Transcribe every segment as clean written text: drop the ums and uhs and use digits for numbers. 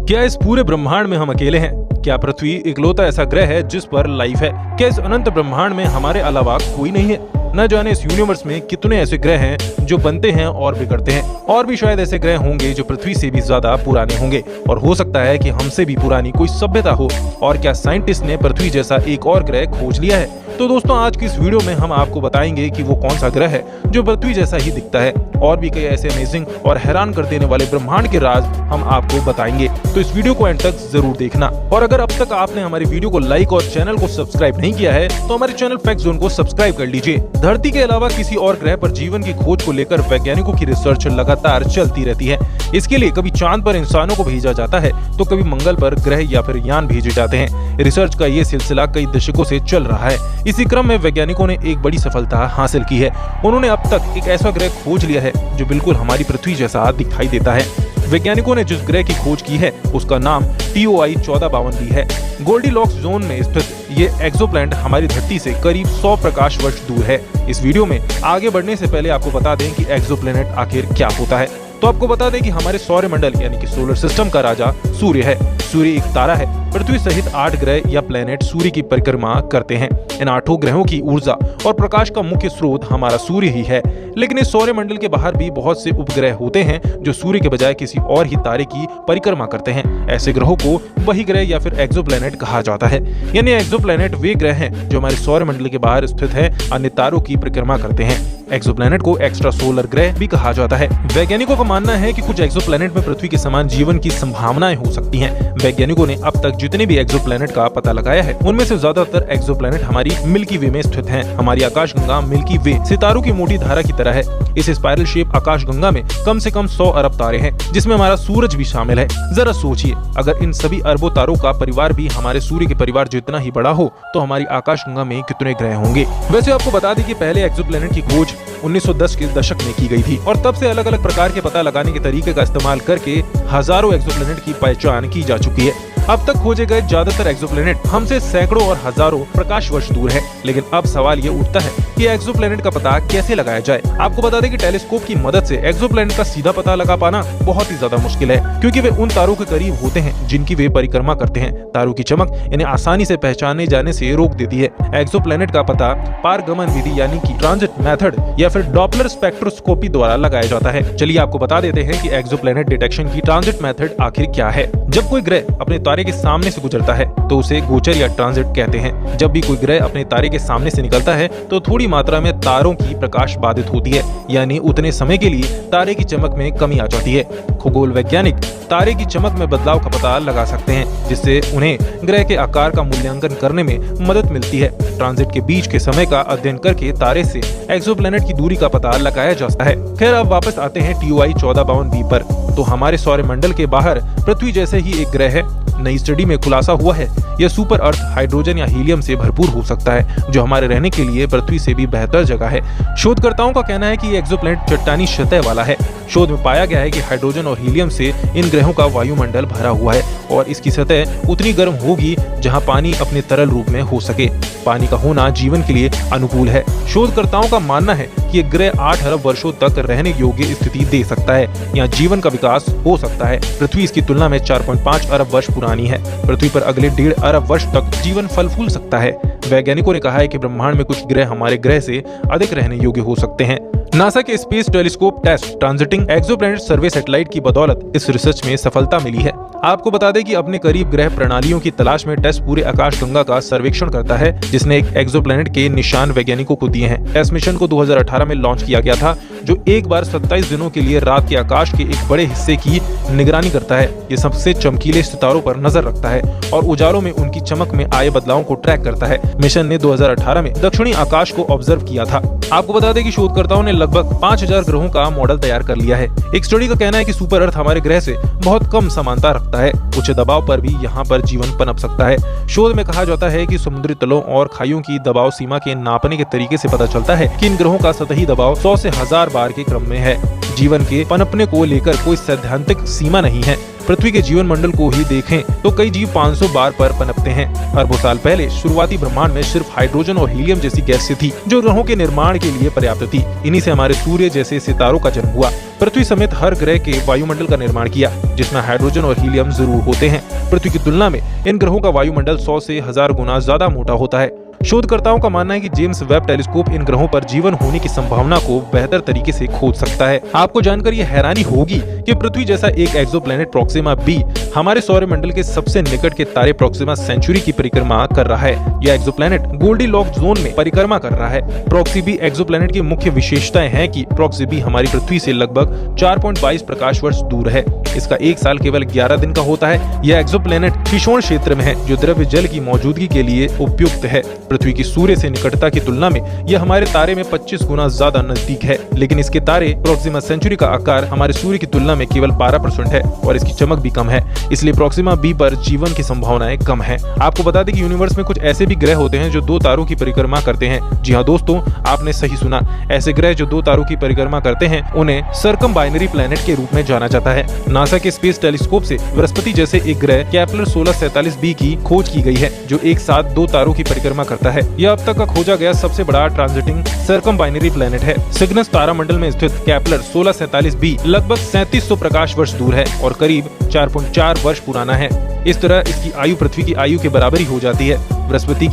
क्या इस पूरे ब्रह्मांड में हम अकेले हैं? क्या पृथ्वी इकलौता ऐसा ग्रह है जिस पर लाइफ है? क्या इस अनंत ब्रह्मांड में हमारे अलावा कोई नहीं है? न जाने इस यूनिवर्स में कितने ऐसे ग्रह हैं जो बनते हैं और बिगड़ते हैं, और भी शायद ऐसे ग्रह होंगे जो पृथ्वी से भी ज्यादा पुराने होंगे, और हो सकता है कि हमसे भी पुरानी कोई सभ्यता हो। और क्या साइंटिस्ट ने पृथ्वी जैसा एक और ग्रह खोज लिया है? तो दोस्तों, आज की इस वीडियो में हम आपको बताएंगे कि वो कौन सा ग्रह है जो पृथ्वी जैसा ही दिखता है, और भी कई ऐसे अमेजिंग और हैरान कर देने वाले ब्रह्मांड के राज हम आपको बताएंगे। तो इस वीडियो को एंड तक जरूर देखना। और अगर अब तक आपने हमारी वीडियो को लाइक और चैनल को सब्सक्राइब नहीं किया है तो हमारे चैनल फैक्ट जोन को सब्सक्राइब कर लीजिए। धरती के अलावा किसी और ग्रह पर जीवन की खोज को लेकर वैज्ञानिकों की रिसर्च लगातार चलती रहती है। इसके लिए कभी चांद पर इंसानों को भेजा जाता है तो कभी मंगल पर ग्रह या फिर यान भेजे जाते हैं। रिसर्च का ये सिलसिला कई दशकों से चल रहा है। इसी क्रम में वैज्ञानिकों ने एक बड़ी सफलता हासिल की है। उन्होंने अब तक एक ऐसा ग्रह खोज लिया है जो बिल्कुल हमारी पृथ्वी जैसा दिखाई देता है। वैज्ञानिकों ने जिस ग्रह की खोज की है उसका नाम TOI 1452b है। गोल्डीलॉक्स जोन में स्थित ये एक्सोप्लैनेट हमारी धरती से करीब 100 प्रकाश वर्ष दूर है। इस वीडियो में आगे बढ़ने से पहले आपको बता दें कि एक्सोप्लैनेट आखिर क्या होता है। तो आपको बता दें कि हमारे सौरमंडल यानी कि सोलर सिस्टम का राजा सूर्य है। सूर्य एक तारा है। पृथ्वी सहित 8 ग्रह या प्लेनेट सूर्य की परिक्रमा करते हैं। इन 8 ग्रहों की ऊर्जा और प्रकाश का मुख्य स्रोत हमारा सूर्य ही है। लेकिन इस सौरमंडल के बाहर भी बहुत से उपग्रह होते हैं जो सूर्य के बजाय किसी और ही तारे की परिक्रमा करते हैं। ऐसे ग्रहों को बहिर्ग्रह या फिर एक्सोप्लैनेट कहा जाता है। यानी एक्सोप्लैनेट वे ग्रह हैं जो हमारे सौरमंडल के बाहर स्थित है, अन्य तारों की परिक्रमा करते हैं। एक्सोप्लैनेट को एक्स्ट्रा सोलर ग्रह भी कहा जाता है। वैज्ञानिकों का मानना है कि कुछ एक्सोप्लैनेट में पृथ्वी के समान जीवन की संभावनाएं हो सकती हैं। वैज्ञानिकों ने अब तक जितने भी एक्सोप्लैनेट का पता लगाया है उनमें से ज्यादातर एक्सोप्लैनेट हमारी मिल्की वे में स्थित हैं। हमारी आकाशगंगा मिल्की वे सितारों की मोटी धारा की तरह है। इस स्पाइरल शेप आकाशगंगा में कम से कम 100 अरब तारे हैं, जिसमें हमारा सूरज भी शामिल है। जरा सोचिए, अगर इन सभी अरबों तारों का परिवार भी हमारे सूर्य के परिवार जितना ही बड़ा हो तो हमारी आकाशगंगा में कितने ग्रह होंगे। वैसे आपको बता दें कि पहले एक्सोप्लैनेट की खोज 1910 के दशक में की गई थी, और तब से अलग अलग प्रकार के पता लगाने के तरीके का इस्तेमाल करके हजारों एक्सोप्लैनेट की पहचान की जा चुकी है। अब तक खोजे गए ज्यादातर एक्सोप्लैनेट हमसे सैकड़ों और हजारों प्रकाश वर्ष दूर है। लेकिन अब सवाल ये उठता है कि एक्सोप्लैनेट का पता कैसे लगाया जाए। आपको बता दें कि टेलीस्कोप की मदद से एक्सोप्लैनेट का सीधा पता लगा पाना बहुत ही ज्यादा मुश्किल है, क्योंकि वे उन तारों के करीब होते हैं जिनकी वे परिक्रमा करते हैं। तारों की चमक इन्हें आसानी से पहचाने जाने से रोक देती है। एक्सोप्लैनेट का पता पारगमन विधि यानी कि ट्रांजिट मेथड या फिर डॉपलर स्पेक्ट्रोस्कोपी द्वारा लगाया जाता है। चलिए आपको बता देते हैं कि एक्सोप्लैनेट डिटेक्शन की ट्रांजिट मेथड आखिर क्या है। जब कोई ग्रह अपने तारे के सामने से गुजरता है तो उसे गोचर या ट्रांजिट कहते हैं। जब भी कोई ग्रह अपने तारे के सामने से निकलता है तो थोड़ी मात्रा में तारों की प्रकाश बाधित होती है, यानी उतने समय के लिए तारे की चमक में कमी आ जाती है। खगोल वैज्ञानिक तारे की चमक में बदलाव का पता लगा सकते हैं, जिससे उन्हें ग्रह के आकार का मूल्यांकन करने में मदद मिलती है। ट्रांजिट के बीच के समय का अध्ययन करके तारे से एक्सोप्लैनेट की दूरी का पता लगाया जाता है। खैर, अब वापस आते हैं TOI 1452b पर। तो हमारे सौरमंडल के बाहर पृथ्वी जैसे ही एक ग्रह है। नई स्टडी में खुलासा हुआ है यह सुपर अर्थ हाइड्रोजन या हीलियम से भरपूर हो सकता है, जो हमारे रहने के लिए पृथ्वी से भी बेहतर जगह है। शोधकर्ताओं का कहना है कि ये एक्सोप्लैनेट चट्टानी सतह वाला है। शोध में पाया गया है कि हाइड्रोजन और हीलियम से इन ग्रहों का वायुमंडल भरा हुआ है, और इसकी सतह उतनी गर्म होगी जहां पानी अपने तरल रूप में हो सके। पानी का होना जीवन के लिए अनुकूल है। शोधकर्ताओं का मानना है कि ये ग्रह 8 अरब वर्षों तक रहने योग्य स्थिति दे सकता है। यहाँ जीवन का विकास हो सकता है। पृथ्वी इसकी तुलना में 4.5 अरब वर्ष पुरानी है। पृथ्वी पर अगले 1.5 अरब वर्ष तक जीवन फल फूल सकता है। वैज्ञानिकों ने कहा है कि ब्रह्मांड में कुछ ग्रह हमारे ग्रह से अधिक रहने योग्य हो सकते हैं। नासा के space telescope test transiting exoplanet survey satellite की बदौलत इस रिसर्च में सफलता मिली है। आपको बता दें कि अपने करीब ग्रह प्रणालियों की तलाश में टेस्ट पूरे आकाशगंगा का सर्वेक्षण करता है, जिसने एक एक्सोप्लैनेट के निशान वैज्ञानिकों को दिए हैं। टेस्ट मिशन को 2018 में लॉन्च किया गया था, जो एक बार 27 दिनों के लिए रात के आकाश के एक बड़े हिस्से की निगरानी करता है। ये सबसे चमकीले सितारों पर नजर रखता है और उजालों में उनकी चमक में आए बदलावों को ट्रैक करता है। मिशन ने 2018 में दक्षिणी आकाश को ऑब्जर्व किया था। आपको बता दें कि शोधकर्ताओं ने लगभग 5000 ग्रहों का मॉडल तैयार कर लिया है। एक स्टडी का कहना है कि सुपर अर्थ हमारे ग्रह से बहुत कम समानता रखता है। उच्च दबाव पर भी यहाँ पर जीवन पनप सकता है। शोध में कहा जाता है कि समुद्री तलों और खाइयों की दबाव सीमा के नापने के तरीके से पता चलता है कि इन ग्रहों का सतही दबाव 100 से 1000 बार के क्रम में है। जीवन के पनपने को लेकर कोई सैद्धांतिक सीमा नहीं है। पृथ्वी के जीवन मंडल को ही देखें तो कई जीव 500 बार पर पनपते हैं। अरबों साल पहले शुरुआती ब्रह्मांड में सिर्फ हाइड्रोजन और हीलियम जैसी गैसें थी जो ग्रहों के निर्माण के लिए पर्याप्त थी। इन्हीं से हमारे सूर्य जैसे सितारों का जन्म हुआ। पृथ्वी समेत हर ग्रह के वायुमंडल का निर्माण किया जिसमें हाइड्रोजन और हीलियम जरूर होते हैं। पृथ्वी की तुलना में इन ग्रहों का वायुमंडल 100 से 1000 गुना ज्यादा मोटा होता है। शोधकर्ताओं का मानना है कि जेम्स वेब टेलीस्कोप इन ग्रहों पर जीवन होने की संभावना को बेहतर तरीके से खोज सकता है। आपको जानकर ये हैरानी होगी कि पृथ्वी जैसा एक एक्सोप्लैनेट प्रोक्सिमा बी हमारे सौरमंडल के सबसे निकट के तारे प्रोक्सिमा सेंचुरी की परिक्रमा कर रहा है। यह एक्सोप्लैनेट गोल्डीलॉक्स जोन में परिक्रमा कर रहा है। प्रॉक्सी बी एक्सोप्लैनेट की मुख्य विशेषताएं हैं कि प्रॉक्सी बी हमारी पृथ्वी से लगभग 4.22 प्रकाश वर्ष दूर है। इसका एक साल केवल 11 दिन का होता है। यह एक्सोप्लैनेट क्षीणों क्षेत्र में है जो द्रव्य जल की मौजूदगी के लिए उपयुक्त है। पृथ्वी की सूर्य से निकटता की तुलना में यह हमारे तारे में 25 गुना ज्यादा नजदीक है, लेकिन इसके तारे प्रोक्सिमा सेंचुरी का आकार हमारे सूर्य की तुलना में केवल 12% है और इसकी चमक भी कम है। इसलिए प्रोक्सिमा बी पर जीवन की संभावनाएं कम है। आपको बता दें कि यूनिवर्स में कुछ ऐसे भी ग्रह होते हैं जो 2 तारों की परिक्रमा करते हैं। जी हाँ दोस्तों, आपने सही सुना। ऐसे ग्रह जो 2 तारों की परिक्रमा करते हैं उन्हें सर्कम बाइनरी प्लैनेट के रूप में जाना जाता है। नासा के स्पेस टेलीस्कोप से बृहस्पति जैसे एक ग्रह केपलर 1647b की खोज की गई है जो एक साथ 2 तारों की परिक्रमा करता है। यह अब तक का खोजा गया सबसे बड़ा ट्रांजिटिंग सर्कम बाइनरी प्लैनेट है। सिग्नस तारामंडल में स्थित केपलर 1647b लगभग 3700 प्रकाश वर्ष दूर है और करीब 4.4 वर्ष पुराना है। इस तरह इसकी आयु पृथ्वी की आयु के बराबर ही हो जाती है। बृहस्पति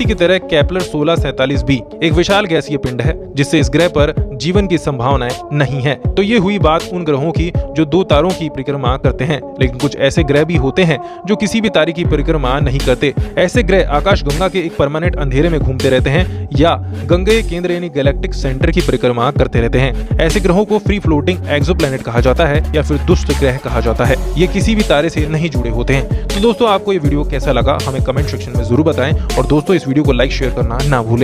की तरह केपलर 1647b एक विशाल गैसीय पिंड है जिससे इस ग्रह पर जीवन की संभावनाएं नहीं है। तो ये हुई बात उन ग्रहों की जो 2 तारों की परिक्रमा करते हैं, लेकिन कुछ ऐसे ग्रह भी होते हैं जो किसी भी तारे की परिक्रमा नहीं करते। ऐसे ग्रह आकाशगंगा के एक परमानेंट अंधेरे में घूमते रहते हैं या गंगेय केंद्र यानी गैलेक्टिक सेंटर की परिक्रमा करते रहते हैं। ऐसे ग्रहों को फ्री फ्लोटिंग एक्सोप्लैनेट कहा जाता है या फिर दुष्ट ग्रह कहा जाता है। ये किसी भी तारे से नहीं जुड़े होते हैं। तो दोस्तों, आपको ये वीडियो कैसा लगा हमें कमेंट सेक्शन में जरूर बताएं और दोस्तों इस वीडियो को लाइक शेयर करना ना भूलें।